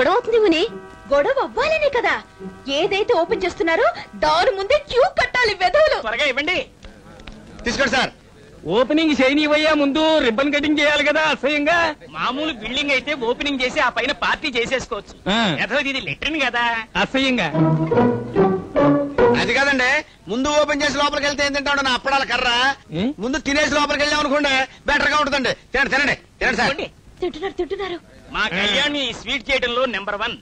గొడవ అవుతుంది ముని. గొడవ అవ్వాలనే కదా ఏదైతే ఓపెన్ చేస్తున్నారో దాని ముందే క్యూ కట్టాలి. వెధవులు త్వరగా ఇవ్వండి. తీసుకోండి సార్. ఓపెనింగ్ చేయనివయ్యా, ముందు రిబ్బన్ కటింగ్ చేయాలి కదా. అసహ్యంగా మామూలు బిల్డింగ్ అయితే ఓపెనింగ్ చేసి ఆ పైన పార్టీ చేసేసుకోవచ్చు. ఇది లెటర్ని కదా, అసహ్యంగా. అది కాదండి, ముందు ఓపెన్ చేసి లోపలికి వెళ్తే ఏం తింటాడు నా అప్పడాల కర్ర. ముందు తినేసి లోపలికి వెళ్ళాం అనుకోండి, బెటర్ గా ఉంటుందండి. తినండి తినండి తినండి సార్. తింటున్నారు. మా కళ్యాణ్ స్వీట్ చేయడంలో నెంబర్ 1,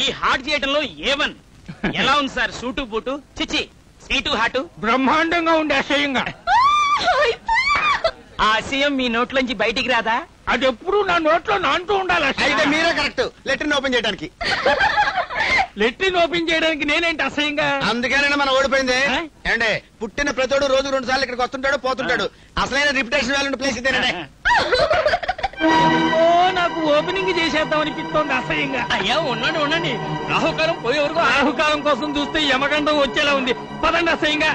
ఈ హాట్ చేయడంలో A1. ఎలా ఉంది సార్ సూటు బూటు? చిచ్చి, స్వీటు హాటు బ్రహ్మాండంగా ఉండే. అసహ్యంగా. ఆ అసహ్యం మీ నోట్లోంచి బయటికి రాదా? అది ఎప్పుడు నా నోట్లో నాంటూ ఉండాలి. అయితే మీరే కరెక్ట్ లెటర్ని ఓపెన్ చేయడానికి. లెట్రిన్ ఓపెన్ చేయడానికి నేనేంటి అసహ్యంగా? అందుకేనండి మనం ఓడిపోయింది. ఏంటే పుట్టిన ప్రతోడు రోజు 2 సార్లు ఇక్కడికి వస్తుంటాడు పోతుంటాడు. అసలైన రిప్యుటేషన్ వాల్యూ ప్లేస్ ఇదేనండి. నాకు ఓపెనింగ్ చేసేద్దాం అనిపిస్తోంది అసహ్యంగా. అయ్యా ఉండండి, రాహుకాలం పోయే వరకు రాహుకాలం కోసం చూస్తే యమగండం వచ్చేలా ఉంది. పదండి అసహ్యంగా.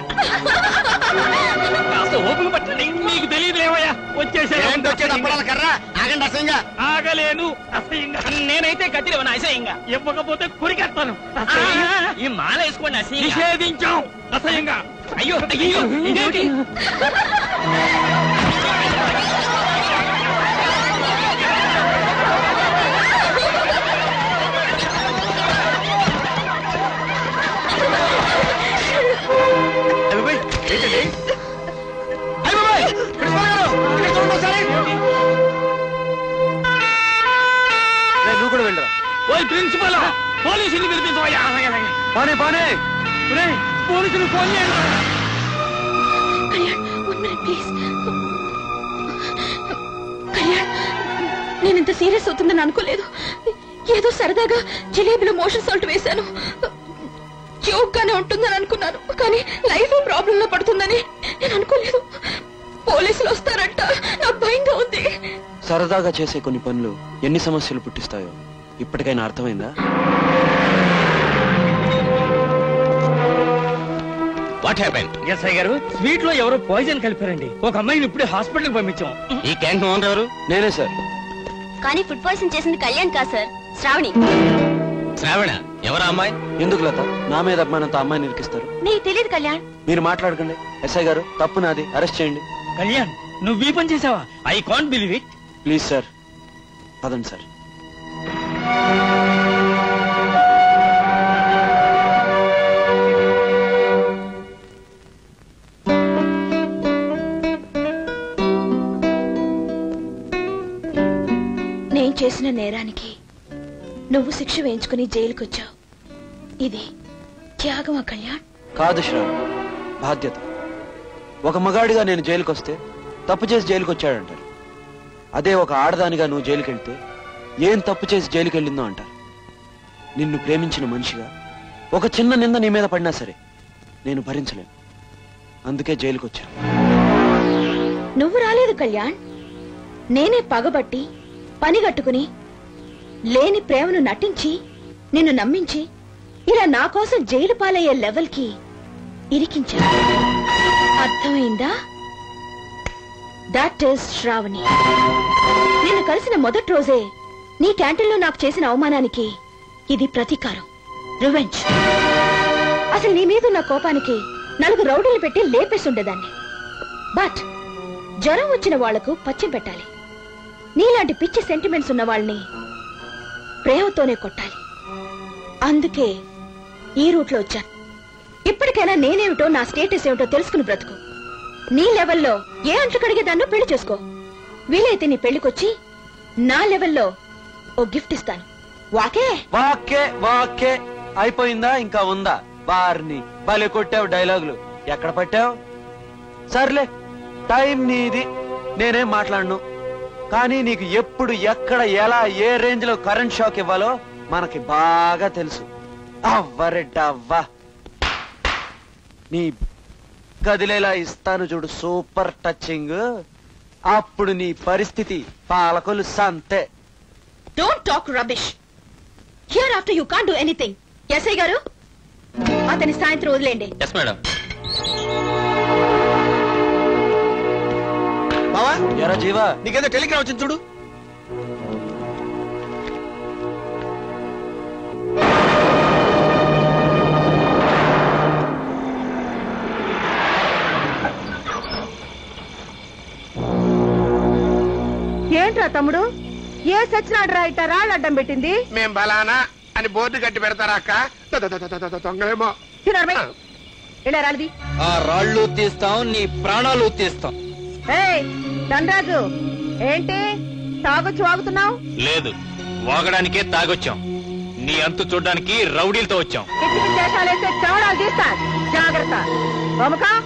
ఓపెన్ పట్టండి. మీకు తెలియదులేవయ్యా, వచ్చేసాడు. ఆగండి అసహ్యంగా. ఆగలేను అసహ్యంగా. నేనైతే కత్తిలేవనా అసహ్యంగా? ఇవ్వకపోతే కురికెత్తాను. ఈ మాల వేసుకోండి అసహ్యంగా. నిషేధించాం అసహ్యంగా. అయ్యో ఇదేంటి? నువ్వు కూడా వెళ్ళరా. ఓయ్ ప్రిన్సిపల్, పోలీసులు పిలిపించవయ్యా. పోలీసులు ఫోన్ చేయండి. కళ్యాణ్, నేను ఇంత సీరియస్ అవుతుందని అనుకోలేదు. ఏదో సరదాగా జిలేబీలో మోషన్ సాల్ట్ వేశాను, జోక్ గానే ఉంటుందని అనుకున్నాను. కానీ లైఫ్ ప్రాబ్లం లో పడుతుందని నేను అనుకోలేదు. పోలీసులు వస్తారంట, నాకు భయంగా ఉంది. సరదాగా చేసే కొన్ని పనులు ఎన్ని సమస్యలు పుట్టిస్తాయో ఇప్పటికైనా అర్థమైందా? What happened? ఎస్ఐ గారు, స్వీట్ లో ఎవరో పాయిజన్ కలిపారండి. ఒక అమ్మాయిని ఇప్పుడే హాస్పిటల్ పంపించాం. ఈ క్యాంటీన్ ఓనర్ ఎవరు? నేనే సార్. కానీ ఫుడ్ పాయిజన్ చేసింది కళ్యాణ్ కాదు సార్, శ్రావణి. శ్రావణ ఎవరా అమ్మాయి? ఎందుకు లత నా మీద అభిమానంతో అమ్మాయిని ఇరికిస్తారు? నీకు తెలియదు కళ్యాణ్. మీరు మాట్లాడకండి. ఎస్ఐ గారు, తప్పు నాది, అరెస్ట్ చేయండి. కళ్యాణ్, నువ్వు ఈ పని చేసావా? I can't believe it. Please sir, పదండి సార్. నేను చేసిన నేరానికి నువ్వు శిక్ష వేయించుకుని జైలుకొచ్చావు. ఇది త్యాగమా కళ్యాణ్? కాదు శ్రావణ్, బాధ్యత. ఒక మగాడిగా నేను జైలుకొస్తే తప్పు చేసి జైలుకొచ్చాడంటారు. అదే ఒక ఆడదానిగా నువ్వు జైలుకెళ్తే ఏం తప్పు చేసి జైలుకెళ్ళిందో అంటారు. నిన్ను ప్రేమించిన మనిషిగా ఒక చిన్న నింద నీ మీద పడినా సరే నేను భరించలేను. అందుకే జైలుకొచ్చాను. నువ్వు రాలేదు కళ్యాణ్, నేనే పగబట్టి పనిగట్టుకుని లేని ప్రేమను నటించి నిన్ను నమ్మించి ఇలా నా కోసం జైలు పాలయ్యే లెవెల్ కి ఇరికించా. అర్థమైందా? That is Shravani. నిన్ను కలిసిన మొదటి రోజే నీ క్యాంటీన్లో నాకు చేసిన అవమానానికి ఇది ప్రతీకారం, రివెంజ్. అసలు నీ మీద ఉన్న కోపానికి 4 రౌడీలు పెట్టి లేపేసి ఉండేదాన్ని. బట్ జ్వరం వచ్చిన వాళ్లకు పచ్చం పెట్టాలి. నీలాంటి పిచ్చి సెంటిమెంట్స్ ఉన్న వాళ్ళని ప్రేమతోనే కొట్టాలి. అందుకే ఈ రూట్లో వచ్చాను. ఇప్పటికైనా నేనేమిటో నా స్టేటస్ ఏమిటో తెలుసుకుని బ్రతుకు. నీ లెవెల్లో ఏ అంట్లు కడిగేదాన్నో పెళ్లి చేసుకో. వీలైతే నీ పెళ్లికొచ్చి నా లెవెల్లో ఓ గిఫ్ట్ ఇస్తాను. వాకే వాకే వాకే అయిపోయిందా? ఇంకా ఉందా? బార్ని భలే కొట్టావు డైలాగులు. ఎక్కడ పట్టావు? సర్లే, టైం నీది, నేనేం మాట్లాడను. కానీ నీకు ఎప్పుడు ఎక్కడ ఎలా ఏ రేంజ్ లో కరెంట్ షాక్ ఇవ్వాలో మనకి బాగా తెలుసు. అవ్వరెడ్డవ్వా, నీ కదిలేలా ఇస్తాను చూడు, సూపర్ టచింగ్. అప్పుడు నీ పరిస్థితి పాలకొలు సంతే. Don't talk rubbish. Hereafter you can't do anything. SI గారు, అతని సాయంత్రం వదిలేండి. Yes madam. బావా, ఎరా జీవా, నీకేదో టెలిగ్రామ్ వచ్చింది చూడు. ఏంట్రా తమ్ముడు ఏ సచ్చినాడు రా ఇట్ట రాళ్ళు అడ్డం పెట్టింది మేం బలానా అని బోర్డు కట్టి పెడతారా అక్క దొంగలేమో ఇలా రాలిది ఆ రాళ్ళు తీస్తాం నీ ప్రాణాలు తీస్తాం ధనరాజు ఏంటి తాగొచ్చి వాగుతున్నావు లేదు వాగడానికే తాగొచ్చాం నీ అంతు చూడ్డానికి రౌడీలతో వచ్చాం పిచ్చి పిచ్చి వేషాలు వేస్తే చవడాలు తీస్తా జాగ్రత్త గోముఖం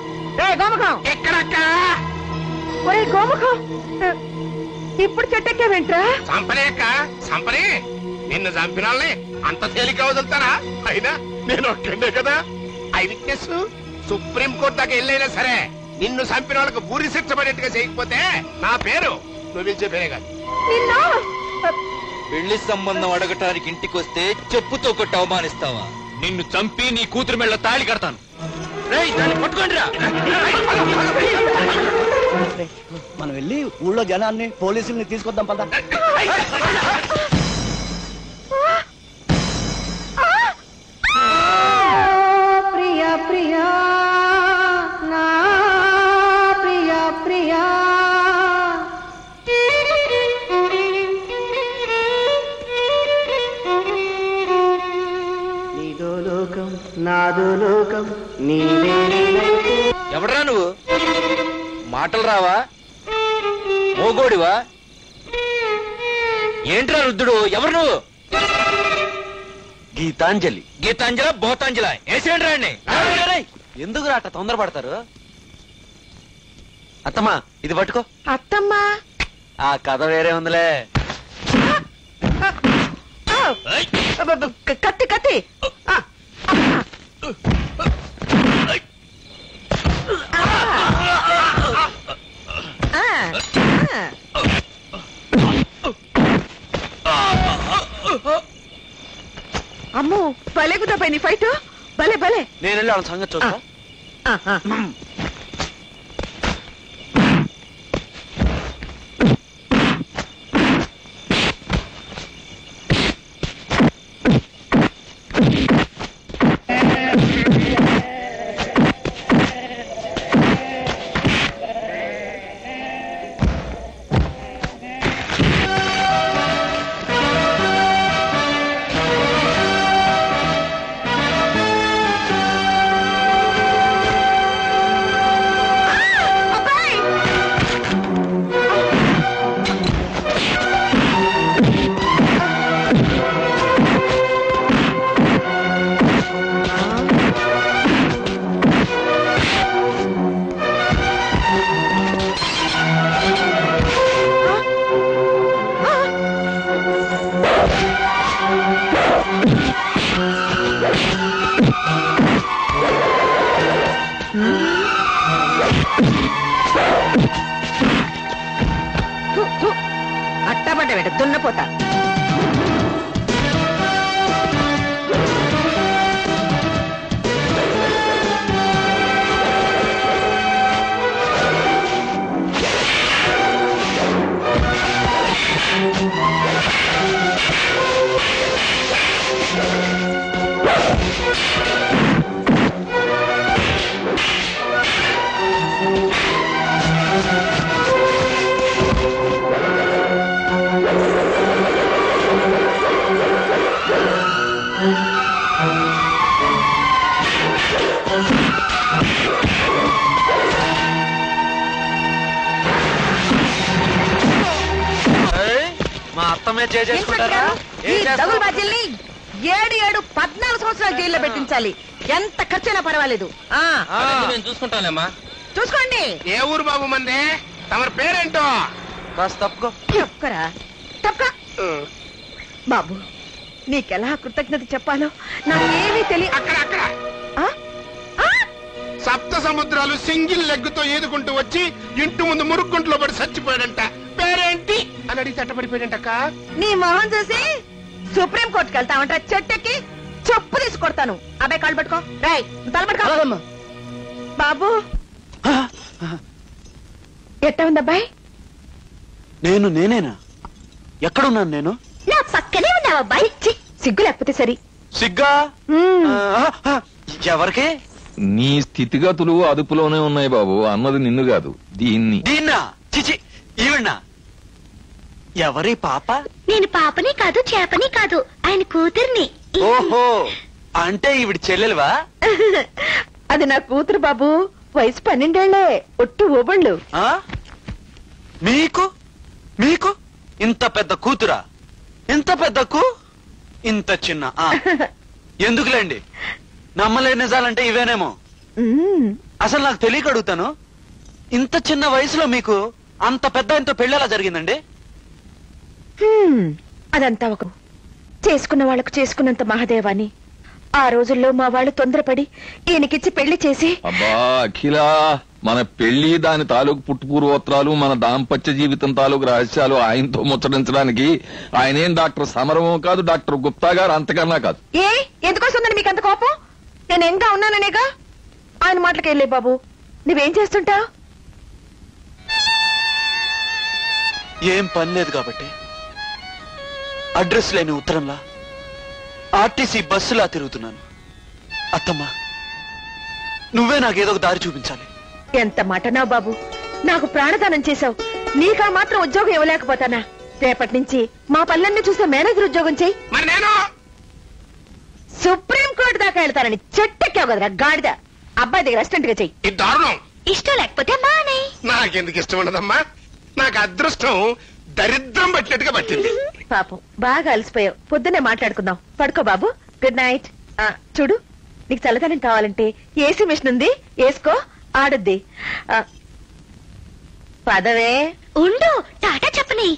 గోముఖం ఎక్కడక్క ఒరే గోముఖం ఇప్పుడు చెట్టెక్కే వెంట్రా సంపరే అక్క సంపరే నిన్ను చంపినాళ్ళని అంత తేలిక వదులుతారా అయినా నేను ఒక్కడే కదా ఐ విట్నెస్ సుప్రీం కోర్టు దాకా వెళ్ళైనా సరే నిన్ను చంపిన వాళ్ళకు ఊరి శిక్ష పడేట్టుగా చేయకపోతే నా పేరు నువ్వు పిలిచే పేరే కాదు నిన్ను పెళ్లి సంబంధం అడగటానికి ఇంటికొస్తే చెప్పుతో కొట్టి అవమానిస్తావా నిన్ను చంపి నీ కూతురు మెళ్ళ తాళి కడతాను దాన్ని పట్టుకోండిరా మనం వెళ్ళి ఊళ్ళో జనాన్ని పోలీసుల్ని తీసుకొద్దాం పద ప్రియా ప్రియా నా ప్రియా ప్రియా నీదో లోకం నాదో లోకం నీవే ఎవడరా నువ్వు మాటలు రావా మోగోడివా ఏంట్రా రుద్దుడు ఎవరు నువ్వు గీతాంజలి గీతాంజల భూతాంజల వేసేయండి రాండి ఎందుకు రాట తొందరపడతారు అత్తమ్మా ఇది పట్టుకో అత్తమ్మా ఆ కథ వేరే ఉందిలే కత్తి కత్తి అమ్మో భలే కుదపై నీ ఫైట్ భలే భలే నేను వెళ్ళి వాళ్ళ సంగతి చూస్తా అట్టబడ్డ వెంట దున్నపోతా మా అత్తమే చేసుకుంటారా ఈ డబుల్ బాధ్యుల్ని 7-14 సంవత్సరాలు జైల్లో పెట్టించాలి ఎంత ఖర్చైనా పర్వాలేదు నేను చూసుకుంటానమ్మా చూసుకోండి ఏ ఊరు బాబు మంది తమరి పేరేంటో కాస్త తప్పుకో తప్పకరా తప్పక బాబు నీకెలా కృతజ్ఞత చెప్పాలో నాకేమీ తెలియ అక్కడ అక్కడ సప్త సముద్రాలు సింగిల్ లెగ్గుతో ఈదుకుంటూ వచ్చి ఇంటి ముందు మురుక్కుంట్లో పడి చచ్చిపోయాడంట పేరేంటి అని అడిగి తట్టబడిపోయాడంటక్క నీ మొహం చూసి సుప్రీం కోర్టుకి వెళ్తామంట చెట్టెక్కి చెప్పు తీసి కొడతాను అబ్బాయి కాళ్ళు పట్టుకో రాయ్ తలపట్టుకో బాబు ఎట్టా ఉంది అబ్బాయి నేనేనా ఎక్కడున్నాను నేను నా పక్కనే ఉన్నావు అబ్బాయి సిగ్గు లేకపోతే సరి సిగ్గా ఎవరికి నీ స్థితిగతులు అదుపులోనే ఉన్నాయి బాబు అన్నది నిన్ను కాదు దీన్ని దీన్నా చిచి ఈవిడ్నా ఎవరి పాప? నేను పాపని కాదు చేపని కాదు ఆయన కూతుర్ని. ఓహో, అంటే ఈవిడ చెల్లెలువా? అది నా కూతురు బాబు, వయసు 12 ఏళ్లే, ఒట్టు ఓబళ్ళు. ఆ? మీకు మీకు ఇంత పెద్ద కూతురా? ఇంత పెద్దకు ఇంత చిన్న? ఎందుకులేండి, నమ్మలేని నిజాలంటే ఇవేనేమో. అసలు నాకు తెలియక అడుగుతాను, ఇంత చిన్న వయసులో మీకు అంత పెద్ద ఇంత పెళ్ళెలా జరిగిందండి? అదంతా ఒక చేసుకున్న వాళ్ళకు చేసుకున్నంత మహాదేవాన్ని. ఆ రోజుల్లో మా వాళ్ళు తొందరపడి ఈయనకిచ్చి పెళ్లి చేసి. అబ్బా అఖిల, మన పెళ్లి, దాని తాలూకు పుట్టుపూర్వోత్తరాలు, మన దాంపత్య జీవితం తాలూకు రహస్యాలు ఆయనతో ముచ్చటించడానికి ఆయనేం డాక్టర్ సమరమో కాదు, డాక్టర్ గుప్తా గారు అంతకన్నా కాదు. ఏ ఎందుకోసందండి మీకు అంత కోపం? నేను ఎంగా ఉన్నాననేగా. ఆయన మాటలకి వెళ్ళే బాబు, నువ్వేం చేస్తుంటావు? ఏం పని లేదు కాబట్టి అడ్రస్ లేని ఉత్తరంలా ఆర్టీసీ బస్సులా తిరుగుతున్నాను. అత్తమ్మా, నువ్వే నాకేదో ఒక దారి చూపించాలి. ఎంత మటనా బాబు, నాకు ప్రాణదానం చేశావు, నీకా మాత్రం ఉద్యోగం ఇవ్వలేకపోతానా? రేపటి నుంచి మా పల్లెన్ని చూసే మేనేజర్ ఉద్యోగం చెయ్యి. మరి నేను సుప్రీం కోర్టు దాకా వెళ్తానని చెట్టెక్కావు కదరా గాడిద. అబ్బాయి దగ్గర అసిస్టెంట్ గా చెయ్యి. ఇది దారుణం. ఇష్టం లేకపోతే మానే. నాకెందుకు ఇష్టం ఉండదమ్మా? నాకు అదృష్టం దరిద్రం పట్టినట్టుగా పట్టింది. పాపం బాగా అలసిపోయావు, పొద్దున్నే మాట్లాడుకుందాం. పడుకో బాబు, గుడ్ నైట్. చూడు, నీకు చల్లదనం కావాలంటే ఏసీ మిషన్ ఉంది, వేసుకో, ఆడుద్ది. పదవే. ఉండు, టాటా చెప్పని.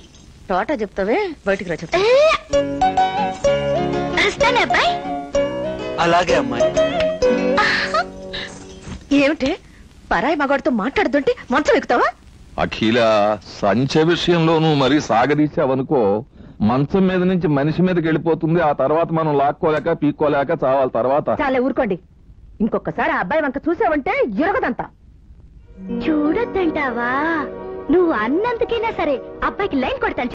టాటా చెప్తావే, బయటికి రా చెప్తా. వస్తానే అబ్బాయి. అలాగే అమ్మాయి. ఏమిటే పరాయి మగాడితో మాట్లాడుతుంటే మంచం ఎక్కుతావా? అఖిల, సంచ విషయంలోనూ మరీ సాగదీశావనుకో, మంచం మీద నుంచి మనిషి మీదకి వెళ్ళిపోతుంది. ఆ తర్వాత మనం లాక్కోలేక పీక్కోలేక చావాలి. తర్వాత చాలా ఊరుకోండి. ఇంకొకసారి ఆ అబ్బాయి వంక చూసావంటే ఎరగదంతా. చూడొద్దంటావా? నువ్వు అన్నందుకైనా సరే అబ్బాయికి లైన్ కొడతాను.